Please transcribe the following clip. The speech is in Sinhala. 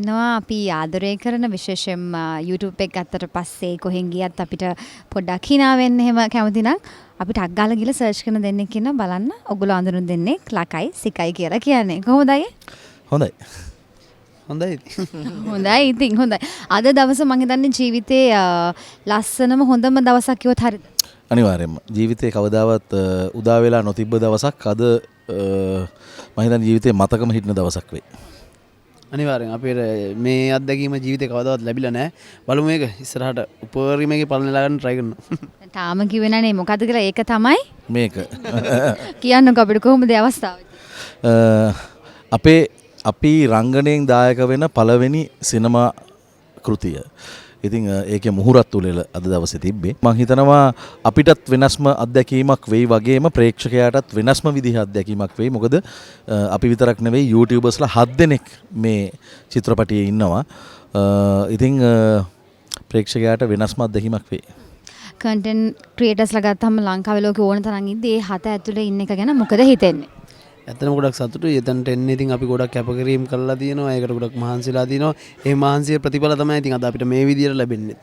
ඉන්නවා අපි ආදරය කරන විශේෂයෙන්ම YouTube එක ගත්තට පස්සේ කොහෙන් ගියත් අපිට පොඩ්ඩක් hina වෙන්න එහෙම කැමති නම් අපිට අග්ගාලා ගිහලා සර්ච් කරන දෙන්නෙක් ඉන්නවා බලන්න. ඔයගොල්ලෝ අඳුරන දෙන්නෙක් ලකයි සිකයි කියලා කියන්නේ. කොහොමද අයියේ? හොඳයි. හොඳයි ඉතින් හොඳයි. අද දවස මම හිතන්නේ ජීවිතේ ලස්සනම හොඳම දවසක් කිව්වොත් හරිද? අනිවාර්යයෙන්ම ජීවිතේ කවදාවත් උදා වෙලා නොතිබ්බ දවසක් අද මම හිතන්නේ ජීවිතේ මතකම හිටින දවසක් වෙයි. අනිවාර්යෙන් අපේ මේ අත්දැකීම ජීවිතේ කවදාවත් ලැබිලා නැහැ. බලමු මේක ඉස්සරහට උපරිමයේ පලන ලා ගන්න try කරනවා. තාම කිව්වේ නැනේ මොකද්ද කියලා ඒක තමයි මේක. කියන්නකෝ අපිට කොහොමද ඒ අවස්ථාව? අපි රංගනයෙන් දායක වෙන පළවෙනි සිනමා කෘතිය. ඉතින් ඒකේ මුහුරත් උලෙල අද දවසේ තිබ්බේ. මම හිතනවා අපිටත් වෙනස්ම අත්දැකීමක් වෙයි වගේම ප්‍රේක්ෂකයාටත් වෙනස්ම විදිහ අත්දැකීමක් වෙයි. මොකද අපි විතරක් නෙවෙයි YouTubersලා 7 දෙනෙක් මේ චිත්‍රපටියේ ඉන්නවා. ඉතින් ප්‍රේක්ෂකයාට වෙනස්ම අත්දැකීමක් වෙයි. කන්ටෙන්ට් ක්‍රියේටර්ස්ලා ගත්තාම ලංකාවේ ලෝකේ ඕන තරම් ඉද්දී ඒ 7 ඇතුලේ ඉන්න එක ගැන මොකද හිතෙන්නේ? ඇත්තටම ගොඩක් සතුටුයි. එතනට එන්නේ ඉතින් අපි ගොඩක් කැපකිරීම කළා තියෙනවා. ඒකට ගොඩක් මහන්සිලා තියෙනවා. ඒ මහන්සිය ප්‍රතිඵල තමයි ඉතින් අද අපිට මේ විදියට ලැබෙන්නේ.